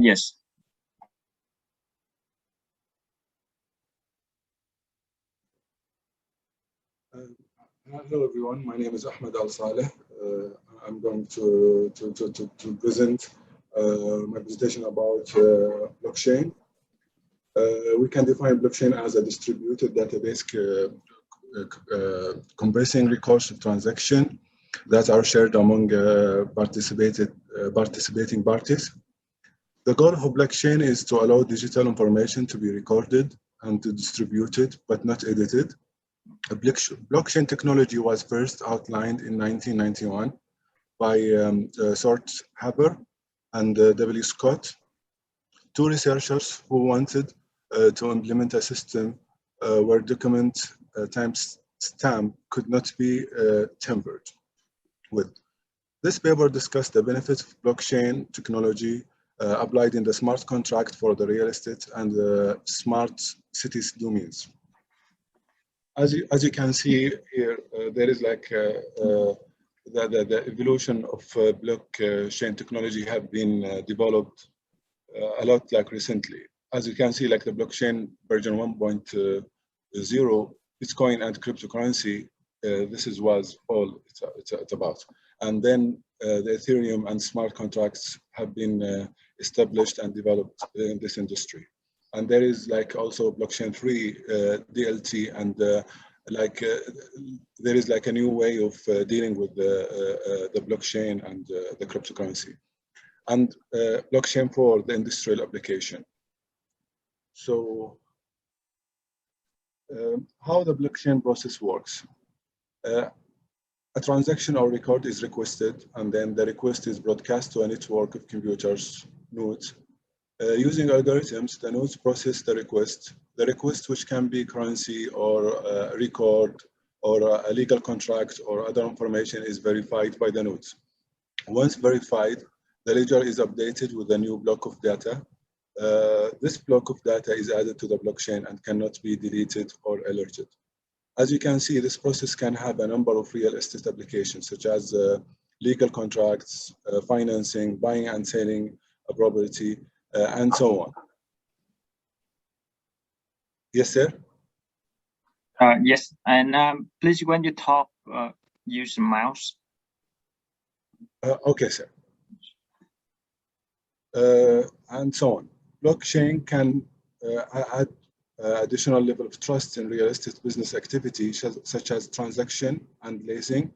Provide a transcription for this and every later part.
Yes. Hello everyone, my name is Ahmed Al Saleh. I'm going to present my presentation about blockchain. We can define blockchain as a distributed database compressing records of transactions that are shared among participating parties. The goal of a blockchain is to allow digital information to be recorded and to distributed, but not edited. Blockchain technology was first outlined in 1991 by Sort Haber and W. Scott, two researchers who wanted to implement a system where document timestamp could not be tampered with. This paper discussed the benefits of blockchain technology applied in the smart contract for the real estate and the smart cities domains. As you can see here, there is like the evolution of blockchain technology have been developed a lot like recently. As you can see, like the blockchain version 1.0, Bitcoin and cryptocurrency, this was all it's about. And then the Ethereum and smart contracts have been established and developed in this industry. And there is like also blockchain 3, DLT, and there is like a new way of dealing with the blockchain and the cryptocurrency. And blockchain 4, the industrial application. So how the blockchain process works. A transaction or record is requested, and then the request is broadcast to a network of computers, nodes. Using algorithms, the nodes process the request. The request, which can be currency or a record or a legal contract or other information, is verified by the nodes. Once verified, the ledger is updated with a new block of data. This block of data is added to the blockchain and cannot be deleted or alerted. As you can see, this process can have a number of real estate applications, such as legal contracts, financing, buying and selling a property, and so on. Yes, sir? Yes, and please, when you talk, use the mouse. Okay, sir. And so on. Blockchain can add additional level of trust in real estate business activity, such as transaction and leasing.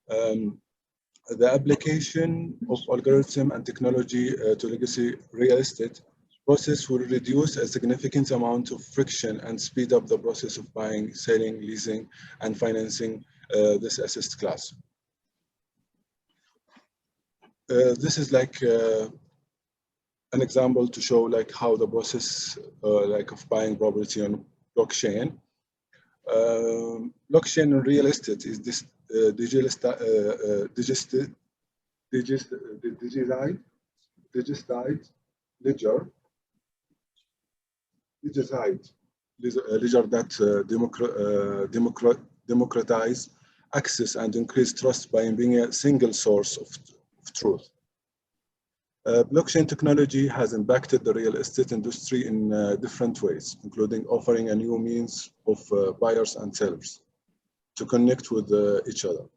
The application of algorithm and technology to legacy real estate process will reduce a significant amount of friction and speed up the process of buying, selling, leasing, and financing this asset class. This is like an example to show like how the process like of buying property on blockchain. Blockchain in real estate is this digitized ledger that democratize access and increase trust by being a single source of truth. Blockchain technology has impacted the real estate industry in different ways, including offering a new means of buyers and sellers to connect with each other.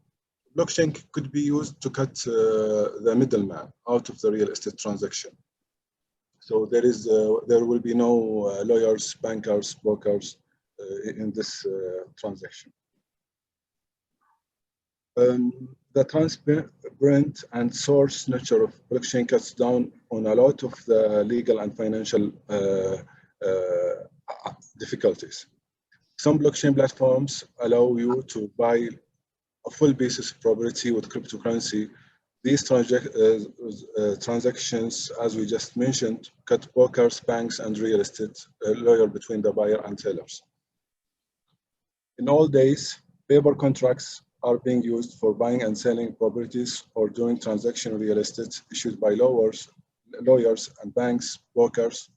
Blockchain could be used to cut the middleman out of the real estate transaction. So there will be no lawyers, bankers, brokers in this transaction. The transparent and source nature of blockchain cuts down on a lot of the legal and financial difficulties. Some blockchain platforms allow you to buy a full piece of property with cryptocurrency. These transactions, as we just mentioned, cut brokers, banks, and real estate lawyer between the buyer and sellers. In all days, paper contracts are being used for buying and selling properties or doing transaction real estate issued by lawyers and banks, brokers.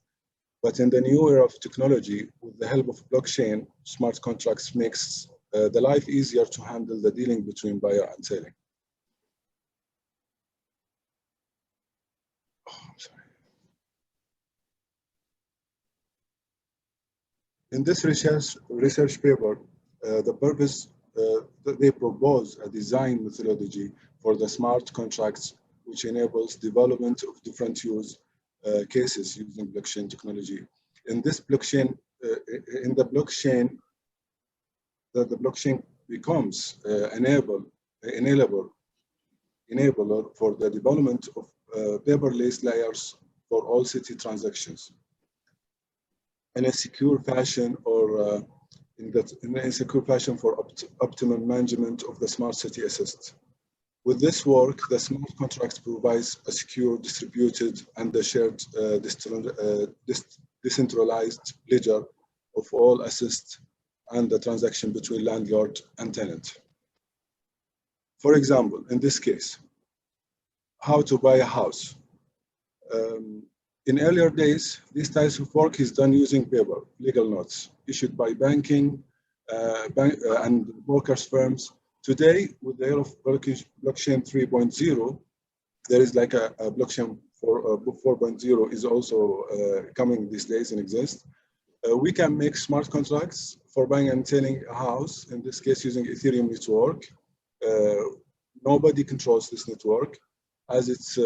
But in the new era of technology, with the help of blockchain, smart contracts makes the life easier to handle the dealing between buyer and selling. In this research paper, the purpose they propose a design methodology for the smart contracts, which enables development of different use cases using blockchain technology. In this blockchain, in the blockchain, the blockchain becomes enabler for the development of paperless layers for all city transactions in a secure fashion or in a secure fashion for optimum management of the smart city assist. With this work, the smart contract provides a secure, distributed, and a shared decentralized ledger of all assets and the transaction between landlord and tenant. For example, in this case, how to buy a house. In earlier days, this type of work is done using paper, legal notes, issued by banking and brokers firms. Today, with the era of blockchain 3.0, there is like a blockchain 4.0 is also coming these days and exists. We can make smart contracts for buying and selling a house, in this case using Ethereum network. Nobody controls this network as it's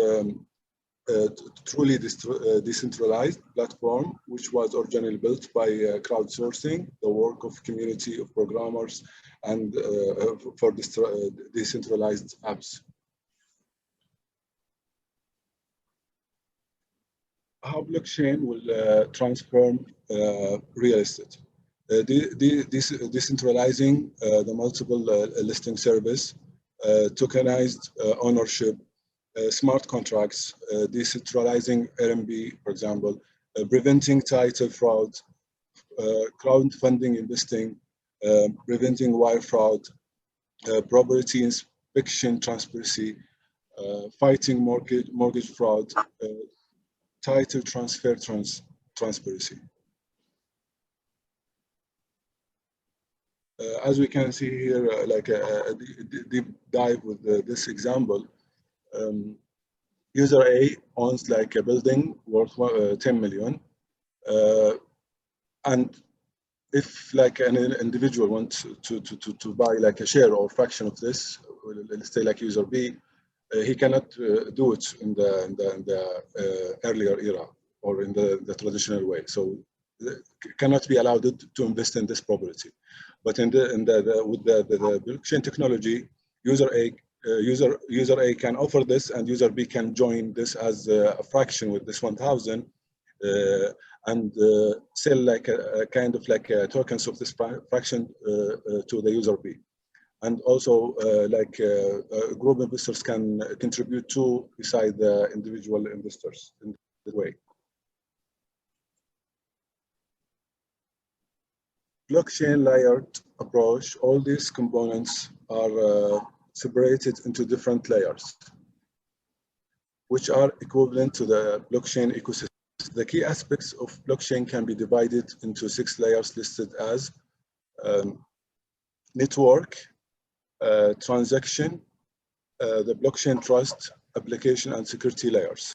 truly decentralized platform, which was originally built by crowdsourcing, the work of community of programmers and for decentralized apps. How blockchain will transform real estate. Decentralizing the multiple listing service, tokenized ownership, smart contracts, decentralizing RMB, for example, preventing title fraud, crowdfunding investing, preventing wire fraud, property inspection transparency, fighting mortgage fraud, title transfer transparency. As we can see here, like a deep dive with this example, user A owns like a building worth 10 million. And if like an individual wants to buy like a share or fraction of this, let's say like user B, he cannot do it in the earlier era or in the traditional way. So cannot be allowed to invest in this property. But with the blockchain technology, user A can offer this, and user B can join this as a fraction with this 1,000, and sell like a kind of like tokens of this fraction to the user B. And also group investors can contribute to beside the individual investors in that way. Blockchain layered approach, all these components are separated into different layers, which are equivalent to the blockchain ecosystem. The key aspects of blockchain can be divided into 6 layers listed as network, transaction, the blockchain trust, application, and security layers.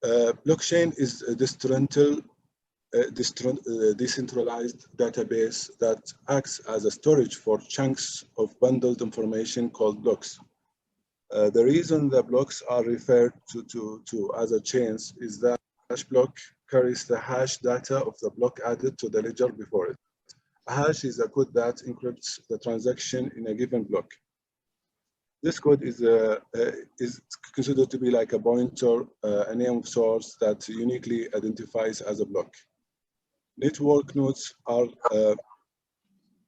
Blockchain is a decentralized database that acts as a storage for chunks of bundled information called blocks. The reason the blocks are referred to as a chains is that hash block carries the hash data of the block added to the ledger before it. A hash is a code that encrypts the transaction in a given block. This code is considered to be like a pointer, a name of source that uniquely identifies as a block. Network nodes are,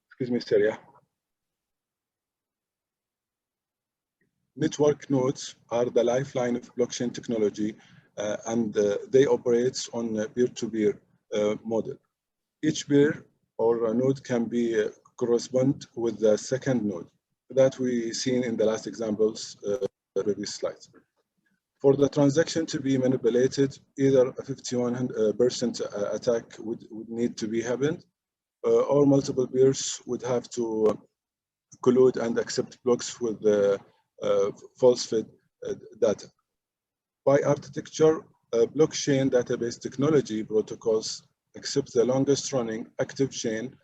excuse me, Syria. Network nodes are the lifeline of blockchain technology, and they operate on a peer-to-peer model. Each peer or a node can be correspond with the second node that we seen in the last examples, previous slides. For the transaction to be manipulated, either a 51% attack would need to be happened, or multiple peers would have to collude and accept blocks with the falsified data. By architecture, blockchain database technology protocols except the longest running active chain.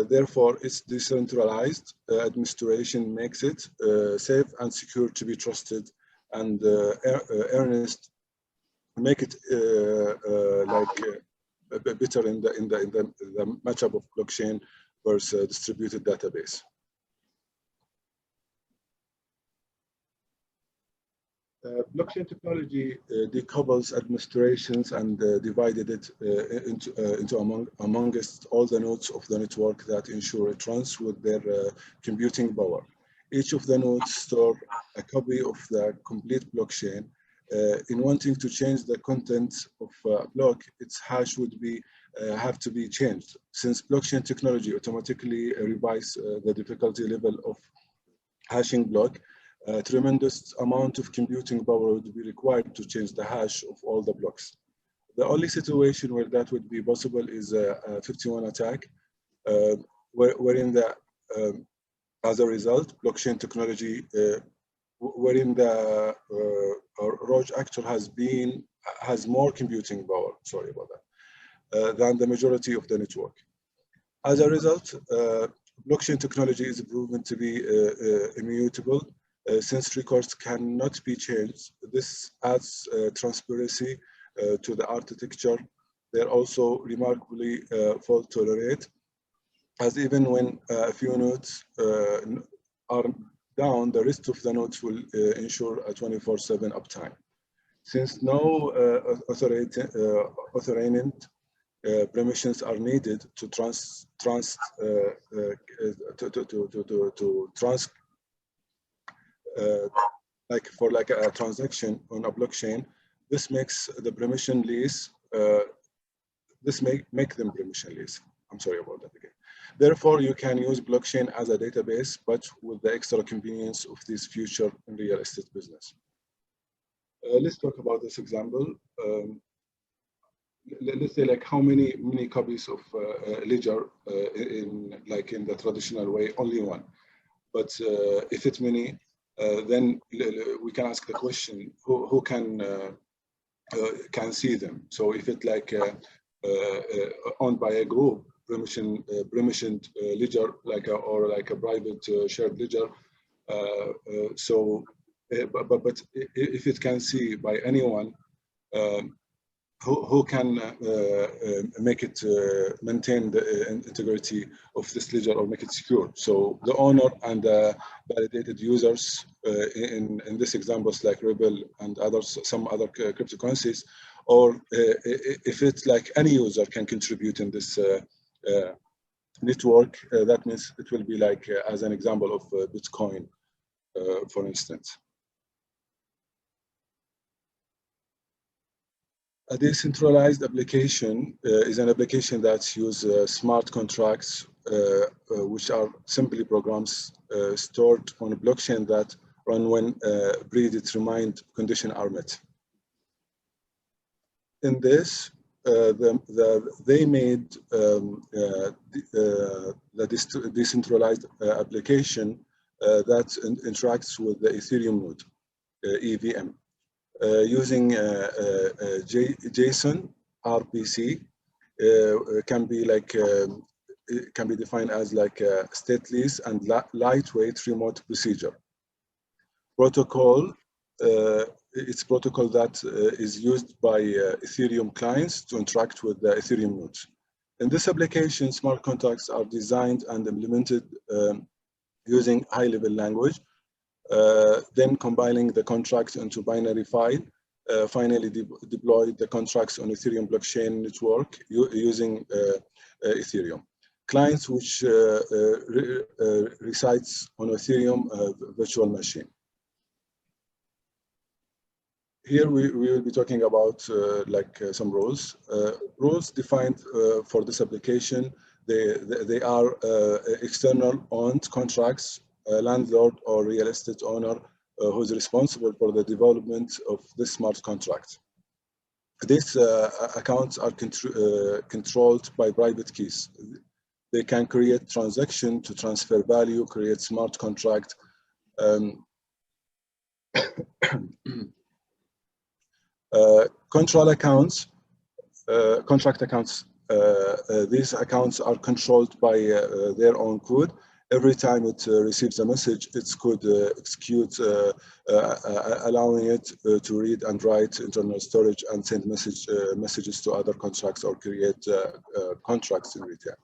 Therefore, its decentralized administration makes it safe and secure to be trusted, and Ernest make it better in the matchup of blockchain versus distributed database. Blockchain technology decouples administrations and divided it into amongst all the nodes of the network that ensure it runs with their computing power. Each of the nodes store a copy of the complete blockchain. In wanting to change the content of a block, its hash would be have to be changed. Since blockchain technology automatically revises the difficulty level of hashing block, a tremendous amount of computing power would be required to change the hash of all the blocks. The only situation where that would be possible is a 51 attack, wherein as a result, blockchain technology, wherein the rogue actor has more computing power. Sorry about that, than the majority of the network. As a result, blockchain technology is proven to be immutable. Since records cannot be changed, this adds transparency to the architecture. They're also remarkably fault tolerant, as even when a few nodes are down, the rest of the nodes will ensure a 24/7 uptime. Since no authorization permissions are needed to like a transaction on a blockchain, this makes the permissionless. Make them permissionless. I'm sorry about that again. Therefore, you can use blockchain as a database, but with the extra convenience of this future in real estate business. Let's talk about this example. Let's say like how many copies of ledger in the traditional way, only one. But if it's many, then we can ask the question: who can see them? So if it's owned by a group, permissioned ledger, or like a private shared ledger. But if it can see by anyone, who can make it maintain the integrity of this ledger or make it secure? So the owner and the validated users in this examples like Rebel and some other cryptocurrencies, or if it's like any user can contribute in this network, that means it will be like as an example of Bitcoin, for instance. A decentralized application is an application that uses smart contracts, which are simply programs stored on a blockchain that run when predetermined conditions are met. In this, they made the decentralized application that interacts with the Ethereum node, EVM. Using JSONRPC can be defined as like a stateless and lightweight remote procedure. Protocol, it's protocol that is used by Ethereum clients to interact with the Ethereum nodes. In this application, smart contracts are designed and implemented using high-level language, then compiling the contracts into binary file, finally deploy the contracts on Ethereum blockchain network using Ethereum. Clients which resides on Ethereum virtual machine. Here we will be talking about some rules. Rules defined for this application, they are external owned contracts, landlord or real estate owner who is responsible for the development of this smart contract. These accounts are controlled by private keys. They can create transaction to transfer value, create smart contract. Contract accounts these accounts are controlled by their own code. Every time it receives a message, its code executes, allowing it to read and write internal storage and send messages to other contracts or create contracts in return.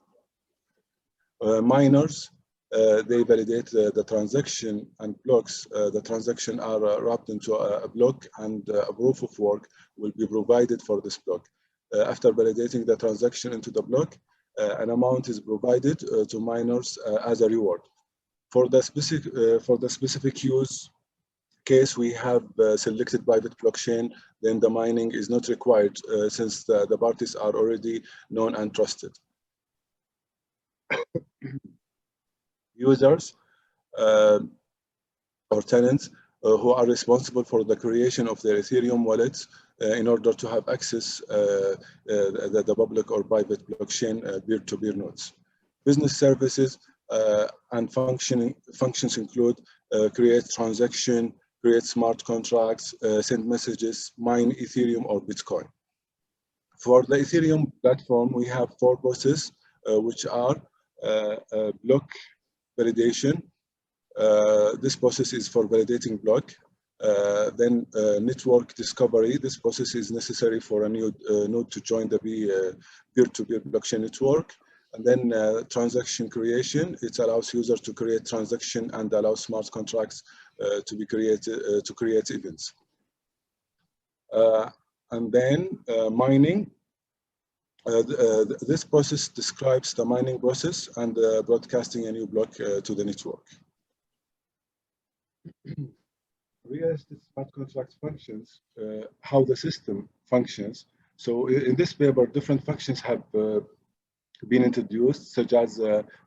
Miners, they validate the transaction and blocks. The transaction are wrapped into a block, and a proof of work will be provided for this block. After validating the transaction into the block, an amount is provided to miners as a reward. For the specific use case we have selected private blockchain, then the mining is not required since the parties are already known and trusted. Users or tenants who are responsible for the creation of their Ethereum wallets in order to have access the public or private blockchain peer-to-peer nodes. Business services and functions include create transaction, create smart contracts, send messages, mine Ethereum or Bitcoin. For the Ethereum platform, we have 4 processes, which are block validation. This process is for validating block. Then network discovery. This process is necessary for a new node to join the peer-to-peer blockchain network. And then transaction creation. It allows users to create transaction and allows smart contracts to be created to create events. And then mining. This process describes the mining process and broadcasting a new block to the network. Realistic smart contract functions, how the system functions. So in this paper, different functions have been introduced, such as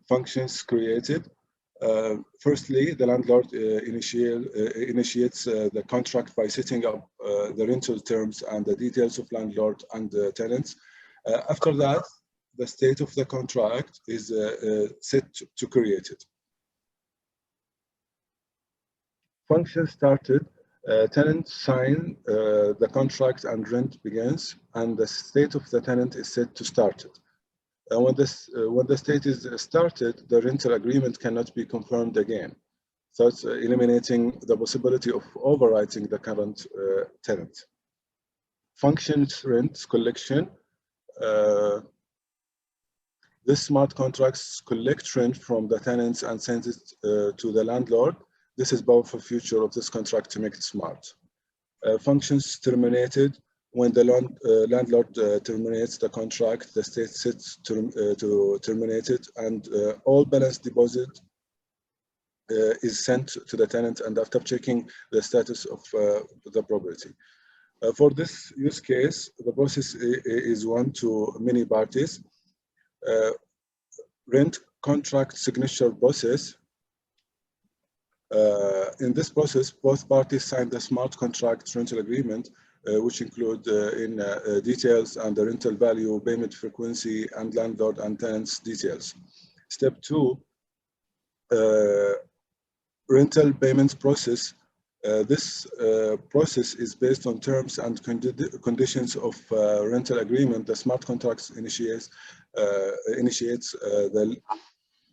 functions created. Firstly, the landlord initiates the contract by setting up the rental terms and the details of landlord and the tenants. After that, the state of the contract is set to create it. Function started, tenant sign the contract and rent begins, and the state of the tenant is set to start it. When the state is started, the rental agreement cannot be confirmed again, thus eliminating the possibility of overwriting the current tenant. Functions rent collection. This smart contracts collect rent from the tenants and send it to the landlord. This is powerful feature of this contract to make it smart. Functions terminated. When the landlord terminates the contract, the state sets to terminate it, and all balance deposit is sent to the tenant, and after checking the status of the property. For this use case, the process is one to many parties. Rent contract signature process. In this process, both parties sign the smart contract rental agreement, which include details and the rental value, payment frequency, and landlord and tenants details. Step 2, rental payments process. This process is based on terms and conditions of rental agreement. The smart contracts initiates the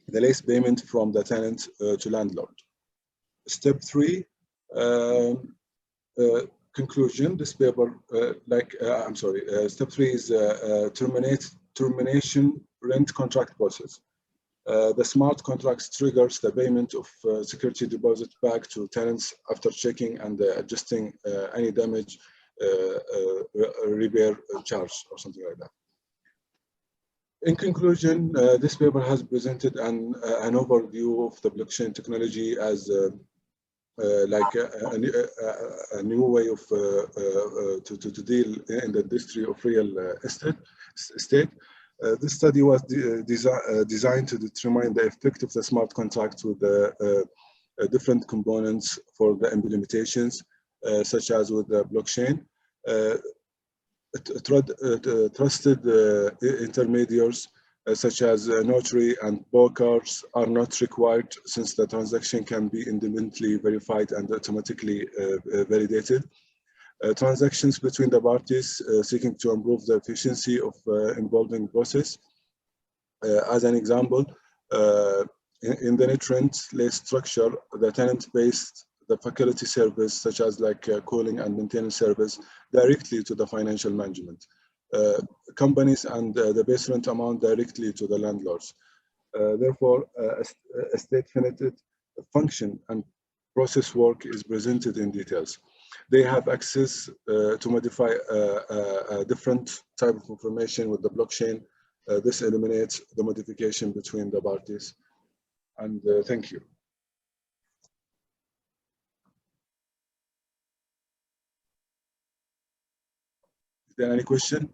lease payment from the tenant to landlord. Step 3, conclusion. This paper, step 3 is termination rent contract process. The smart contracts triggers the payment of security deposit back to tenants after checking and adjusting any damage, repair charge or something like that. In conclusion, this paper has presented an overview of the blockchain technology as a new way of to deal in the industry of real estate. This study was designed to determine the effect of the smart contract with the different components for the implementations, such as with the blockchain. Trusted intermediaries such as notary and brokers are not required, since the transaction can be independently verified and automatically validated. Transactions between the parties seeking to improve the efficiency of involving process. As an example, in the net rent lease structure, the tenant pays the facility service, such as like cooling and maintenance service, directly to the financial management companies, and the base rent amount directly to the landlords. Therefore, a state-finite function and process work is presented in details. They have access to modify a different type of information with the blockchain. This eliminates the modification between the parties. And thank you. Is there any question?